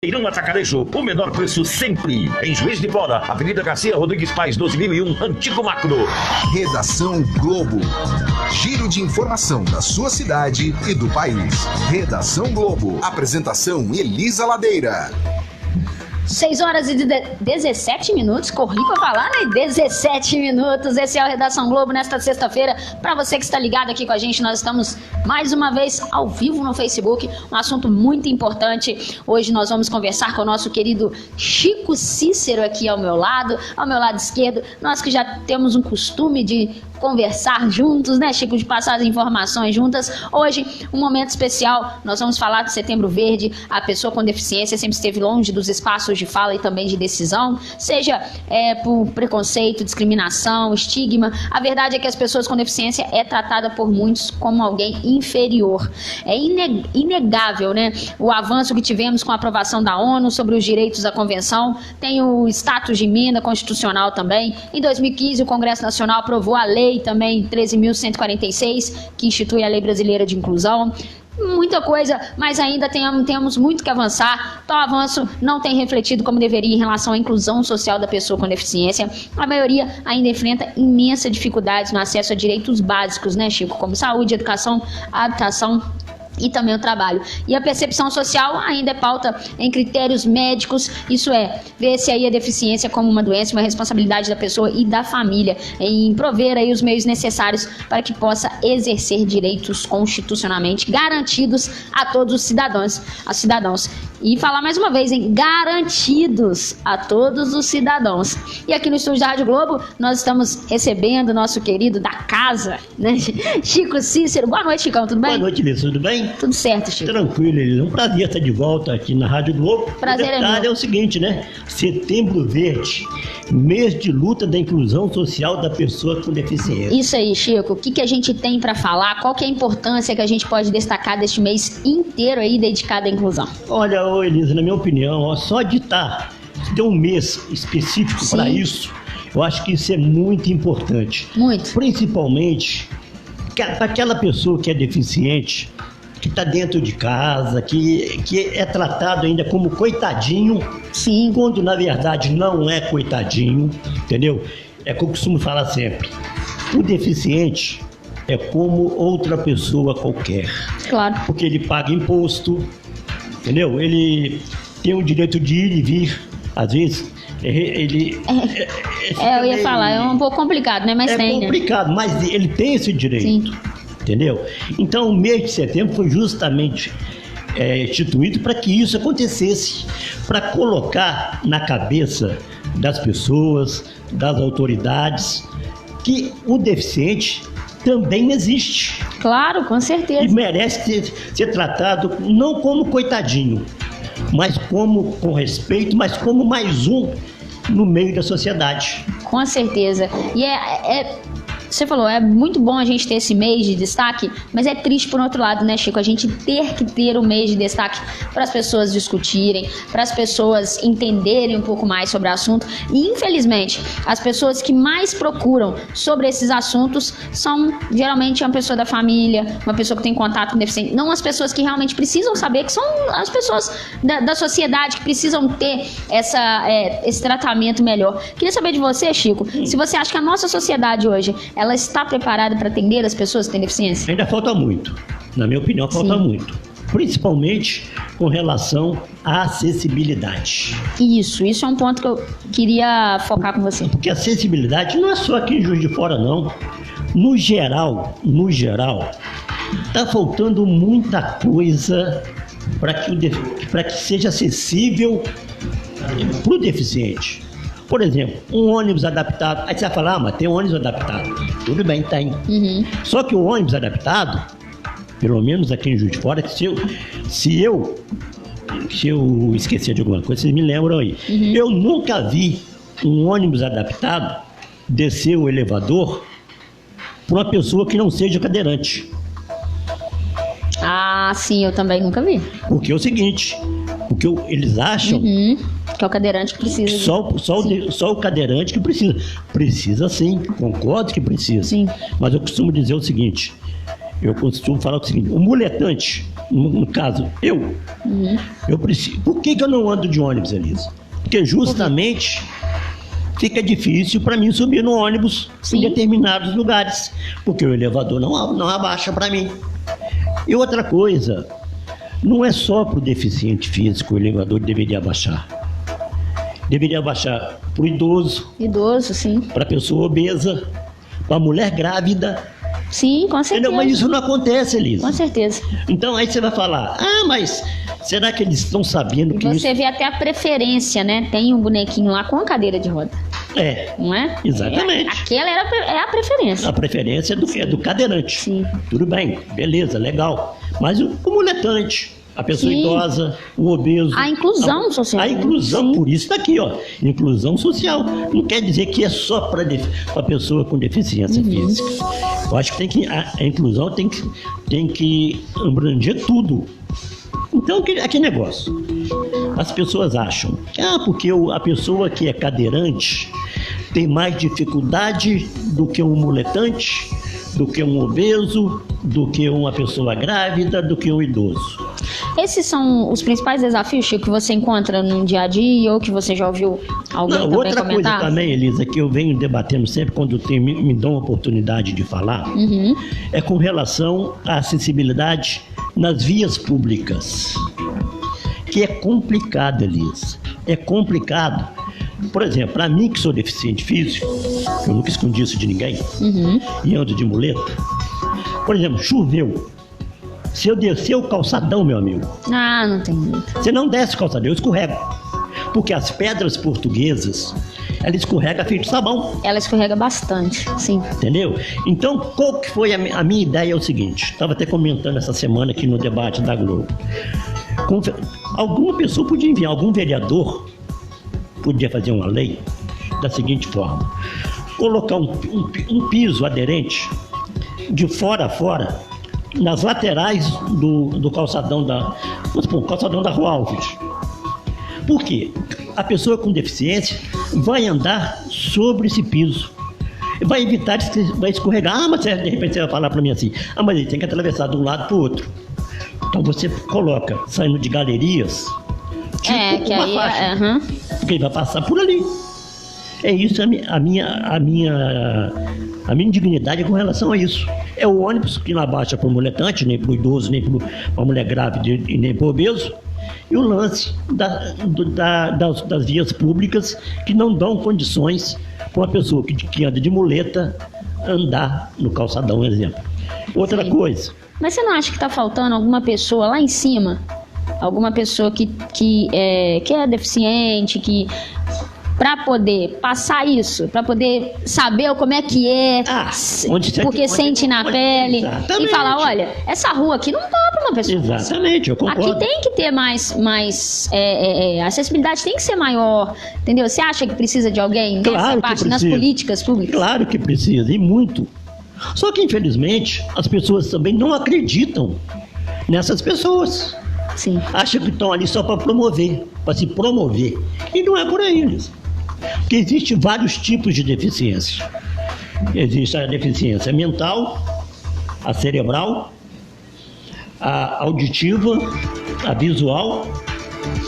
Irão Atacarejo, o menor preço sempre. Em Juiz de Fora, Avenida Garcia Rodrigues Pais, 12.001, Antigo Macro. Redação Globo. Giro de informação da sua cidade e do país. Redação Globo. Apresentação Elisa Ladeira. 6 horas e 17 minutos, corri pra falar, né? 17 minutos, esse é o Redação Globo nesta sexta-feira. Pra você que está ligado aqui com a gente, nós estamos mais uma vez ao vivo no Facebook, um assunto muito importante. Hoje nós vamos conversar com o nosso querido Chico Cícero aqui ao meu lado esquerdo. Nós que já temos um costume de conversar juntos, né, Chico, de passar as informações juntas. Hoje, um momento especial, nós vamos falar do Setembro Verde. A pessoa com deficiência sempre esteve longe dos espaços de fala e também de decisão, seja por preconceito, discriminação, estigma. A verdade é que as pessoas com deficiência é tratada por muitos como alguém inferior. É inegável, né, o avanço que tivemos com a aprovação da ONU sobre os direitos da Convenção, tem o status de emenda constitucional também. Em 2015, o Congresso Nacional aprovou a lei também 13.146, que institui a Lei Brasileira de Inclusão. Muita coisa, mas ainda temos muito que avançar. Tal avanço não tem refletido como deveria em relação à inclusão social da pessoa com deficiência. A maioria ainda enfrenta imensas dificuldades no acesso a direitos básicos, né, Chico? Como saúde, educação, habitação e também o trabalho. E a percepção social ainda é pauta em critérios médicos, isso é, ver-se aí a deficiência como uma doença, uma responsabilidade da pessoa e da família, em prover aí os meios necessários para que possa exercer direitos constitucionalmente garantidos a todos os cidadãos. E falar mais uma vez, hein? Garantidos a todos os cidadãos. E aqui no estúdio da Rádio Globo, nós estamos recebendo o nosso querido da casa, né? Chico Cícero. Boa noite, Chicão, tudo bem? Boa noite, Elisa, tudo bem? Tudo certo, Chico. Tranquilo, Elisa. Um prazer estar de volta aqui na Rádio Globo. Prazer o detalhe é o seguinte, né? Setembro Verde, mês de luta da inclusão social da pessoa com deficiência. Isso aí, Chico. O que a gente tem para falar? Qual que é a importância que a gente pode destacar deste mês inteiro aí dedicado à inclusão? Olha, Elisa, na minha opinião, só de ter um mês específico para isso, eu acho que isso é muito importante. Muito. Principalmente para aquela pessoa que é deficiente, que está dentro de casa, que é tratado ainda como coitadinho, sim, quando na verdade não é coitadinho, entendeu? É que eu costumo falar sempre, o deficiente é como outra pessoa qualquer. Claro. Porque ele paga imposto, entendeu? Ele tem o direito de ir e vir, às vezes ele... eu ia falar, é um pouco complicado, né? Mas tem, complicado, né? Mas ele tem esse direito. Sim. Entendeu? Então o mês de setembro foi justamente instituído para que isso acontecesse, para colocar na cabeça das pessoas, das autoridades, que o deficiente também existe. Claro, com certeza. E merece ser tratado não como coitadinho, mas com respeito, mas como mais um no meio da sociedade. Com certeza. E você falou, é muito bom a gente ter esse mês de destaque, mas é triste por outro lado, né, Chico? A gente ter que ter um mês de destaque para as pessoas discutirem, para as pessoas entenderem um pouco mais sobre o assunto. E, infelizmente, as pessoas que mais procuram sobre esses assuntos são, geralmente, uma pessoa da família, uma pessoa que tem contato com deficiente, não as pessoas que realmente precisam saber, que são as pessoas da sociedade que precisam ter esse tratamento melhor. Queria saber de você, Chico, se você acha que a nossa sociedade hoje ela está preparada para atender as pessoas que têm deficiência? Ainda falta muito. Na minha opinião, falta muito. Principalmente com relação à acessibilidade. Isso é um ponto que eu queria focar com você. Porque a acessibilidade não é só aqui em Juiz de Fora, não. No geral, está faltando muita coisa para que seja acessível para o deficiente. Por exemplo, um ônibus adaptado. Aí você vai falar, mas tem ônibus adaptado. Tudo bem, tem. Uhum. Só que o ônibus adaptado, pelo menos aqui em Juiz de Fora, se eu esquecer de alguma coisa, vocês me lembram aí. Uhum. Eu nunca vi um ônibus adaptado descer o elevador para uma pessoa que não seja cadeirante. Ah, sim, eu também nunca vi. Porque é o seguinte, eles acham que é o cadeirante que precisa. Só o cadeirante que precisa. Precisa sim, concordo que precisa. Sim. Mas eu costumo dizer o seguinte, Eu costumo falar o seguinte: o muletante, no caso, eu preciso. Por que eu não ando de ônibus, Elisa? Porque justamente fica difícil para mim subir no ônibus em determinados lugares, porque o elevador não abaixa para mim. E outra coisa, não é só para o deficiente físico o elevador deveria abaixar. Deveria abaixar para o idoso. Idoso, sim. Para a pessoa obesa, para a mulher grávida. Sim, com certeza. Entendeu? Mas isso não acontece, Elisa. Com certeza. Então aí você vai falar: mas será que eles estão sabendo que Você vê até a preferência, né? Tem um bonequinho lá com a cadeira de roda. Não é? Exatamente. Aquela é a preferência. A preferência é do cadeirante. Sim. Tudo bem, beleza, legal. Mas o muletante, a pessoa Sim. idosa, o obeso. A inclusão social. A inclusão, Sim. por isso está aqui, ó. Inclusão social. Não quer dizer que é só para a pessoa com deficiência física. Eu acho que a inclusão tem que abranger tudo. Então, aquele negócio. As pessoas acham que porque a pessoa que é cadeirante tem mais dificuldade do que um muletante, do que um obeso, do que uma pessoa grávida, do que um idoso. Esses são os principais desafios, Chico, que você encontra no dia a dia ou que você já ouviu alguém também outra comentar? Coisa também, Elisa, que eu venho debatendo sempre quando me dão a oportunidade de falar, é com relação à acessibilidade nas vias públicas, que é complicado, Elisa. É complicado. Por exemplo, para mim que sou deficiente físico, eu nunca escondi isso de ninguém, e ando de muleta. Por exemplo, choveu. Se eu descer o calçadão, meu amigo, Não tem jeito. você não desce o calçadão, eu escorrego. Porque as pedras portuguesas, ela escorrega feito sabão. Ela escorrega bastante, sim. Entendeu? Então, qual que foi a minha ideia? É o seguinte, estava até comentando essa semana aqui no debate da Globo. Alguma pessoa podia enviar, algum vereador podia fazer uma lei da seguinte forma: colocar um piso aderente de fora a fora nas laterais do calçadão calçadão da Rua Alves. Por quê? A pessoa com deficiência vai andar sobre esse piso, vai evitar vai escorregar. Mas de repente você vai falar para mim assim: mas ele tem que atravessar de um lado para o outro. Então você coloca, saindo de galerias, tipo que uma aí faixa, porque ele vai passar por ali. É isso a minha indignidade com relação a isso. É o ônibus que não abaixa para o muletante, nem para o idoso, nem para a mulher grávida e nem para o obeso. E o lance das vias públicas que não dão condições para uma pessoa que anda de muleta andar no calçadão, exemplo. Outra coisa. Mas você não acha que está faltando alguma pessoa lá em cima? Alguma pessoa que é deficiente, para poder passar isso, para poder saber como é que é, porque sente na pele, exatamente. E falar: olha, essa rua aqui não dá para uma pessoa. Exatamente, eu concordo. Aqui tem que ter mais a acessibilidade tem que ser maior, entendeu? Você acha que precisa de alguém nessa parte, nas políticas públicas? Claro que precisa, e muito. Só que, infelizmente, as pessoas também não acreditam nessas pessoas. Sim. Acham que estão ali só para promover, para se promover. E não é por aí, Liz. Porque existem vários tipos de deficiência. Existe a deficiência mental, a cerebral, a auditiva, a visual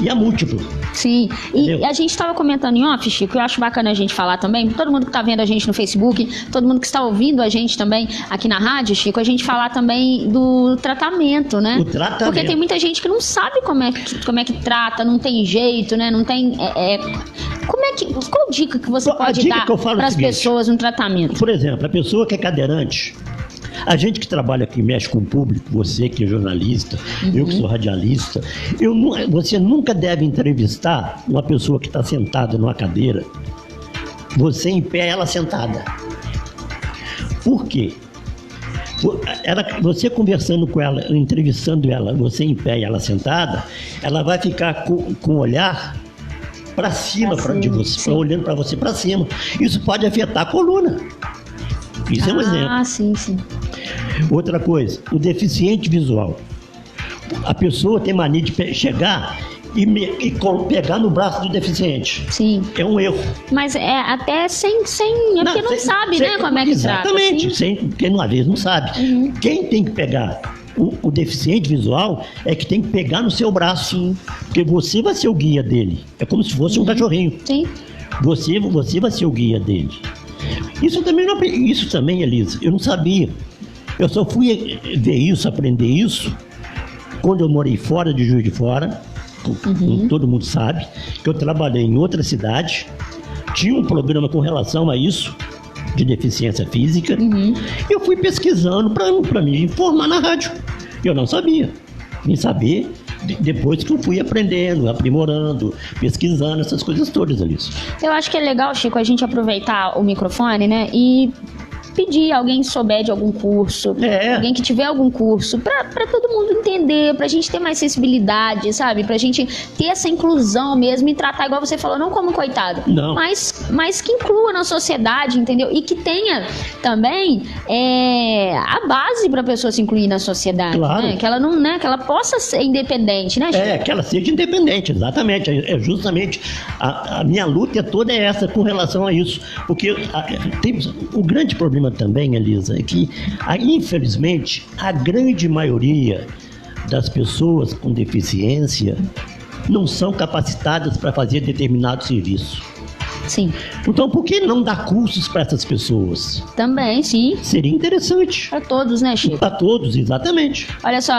e a múltipla. Sim, e a gente estava comentando em off, Chico, eu acho bacana a gente falar também, todo mundo que está vendo a gente no Facebook, todo mundo que está ouvindo a gente também aqui na rádio, Chico, a gente falar também do tratamento, né? O tratamento. Porque tem muita gente que não sabe como é que trata, não tem jeito, né? Não tem... Qual dica que você pode dar para as pessoas no tratamento? Por exemplo, a pessoa que é cadeirante, a gente que trabalha aqui, mexe com o público, você que é jornalista, eu que sou radialista, você nunca deve entrevistar uma pessoa que está sentada numa cadeira, você em pé, ela sentada. Por quê? Você conversando com ela, entrevistando ela, você em pé e ela sentada, ela vai ficar com o olhar para cima de você, olhando para você para cima. Isso pode afetar a coluna. Isso é um exemplo. Sim. Outra coisa, o deficiente visual. A pessoa tem mania de chegar pegar no braço do deficiente. Sim. É um erro. Mas é até sem é porque não sabe, né, como é que trata. Exatamente, Assim. porque uma vez não sabe. Quem tem que pegar o deficiente visual é que tem que pegar no seu braço. Sim. Porque você vai ser o guia dele. É como se fosse um cachorrinho. Sim. Você vai ser o guia dele. Isso também, Elisa, eu não sabia. Eu só fui ver isso, aprender isso, quando eu morei fora de Juiz de Fora. Como todo mundo sabe, que eu trabalhei em outra cidade, tinha um programa com relação a isso, de deficiência física, e eu fui pesquisando para me informar na rádio. Eu não sabia. Vim saber depois que eu fui aprendendo, aprimorando, pesquisando, essas coisas todas, Alice. Eu acho que é legal, Chico, a gente aproveitar o microfone, né, e pedir alguém que souber de algum curso, alguém que tiver algum curso, pra todo mundo entender, pra gente ter mais sensibilidade, sabe? Pra gente ter essa inclusão mesmo e tratar, igual você falou, não como coitado, não. Mas que inclua na sociedade, entendeu? E que tenha também a base pra pessoa se incluir na sociedade, claro. Né? Que ela não, né? Que ela possa ser independente, né, Chico? Que ela seja independente, exatamente. É justamente a minha luta toda é essa com relação a isso, porque tem o grande problema também, Elisa, é que, infelizmente, a grande maioria das pessoas com deficiência não são capacitadas para fazer determinado serviço. Sim. Então, por que não dar cursos para essas pessoas? Também, sim. Seria interessante. Para todos, né, Chico? Para todos, exatamente. Olha só,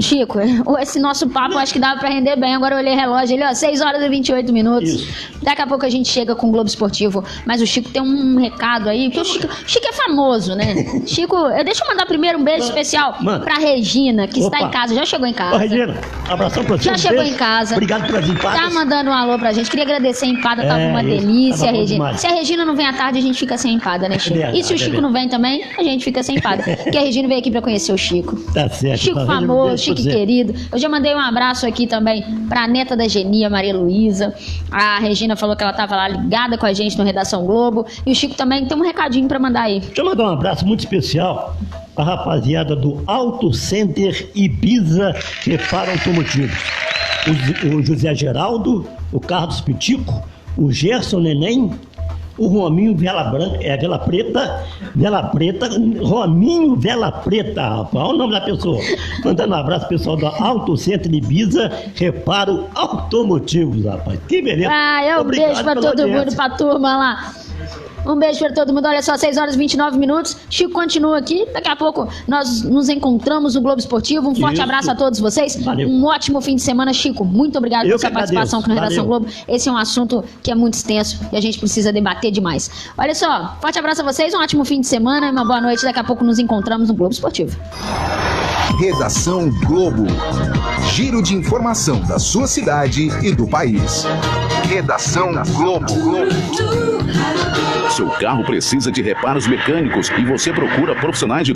Chico, esse nosso papo acho que dava para render bem. Agora eu olhei o relógio ali, ó, 6 horas e 28 minutos. Isso. Daqui a pouco a gente chega com o Globo Esportivo. Mas o Chico tem um recado aí, porque o Chico é famoso, né? Chico, deixa eu mandar primeiro um beijo especial para Regina, que está em casa. Já chegou em casa. Ô, Regina, abração para você. Já chegou em casa. Obrigado pelas empadas. Tá mandando um alô pra gente. Queria agradecer a empada, tava uma delícia, Regina. Demais. Se a Regina não vem à tarde, a gente fica sem empada, né, Chico? E se o Chico não vem também, a gente fica sem empada. Porque a Regina veio aqui pra conhecer o Chico. Tá certo. Chico famoso, Chico querido. Eu já mandei um abraço aqui também pra neta da Genia, Maria Luísa. A Regina falou que ela tava lá ligada com a gente no Redação Globo. E o Chico também tem um recadinho pra mandar aí. Deixa eu mandar um abraço muito especial pra rapaziada do Auto Center Ibiza Reparo Automotivos. O José Geraldo, o Carlos Pitico, o Gerson Neném, o Rominho Vela Preta, Rominho Vela Preta, rapaz, olha o nome da pessoa. Mandando um abraço pessoal da Auto Center Ibiza Reparo Automotivos, rapaz. Que beleza. Um beijo pra todo mundo, pra turma lá. Um beijo para todo mundo. Olha só, 6 horas e 29 minutos. Chico continua aqui. Daqui a pouco nós nos encontramos no Globo Esportivo. Um forte abraço a todos vocês. Valeu. Um ótimo fim de semana, Chico. Muito obrigado pela sua participação aqui no Redação Globo. Esse é um assunto que é muito extenso e a gente precisa debater demais. Olha só, forte abraço a vocês. Um ótimo fim de semana e uma boa noite. Daqui a pouco nos encontramos no Globo Esportivo. Redação Globo. Giro de informação da sua cidade e do país. Redação Globo. Seu carro precisa de reparos mecânicos e você procura profissionais de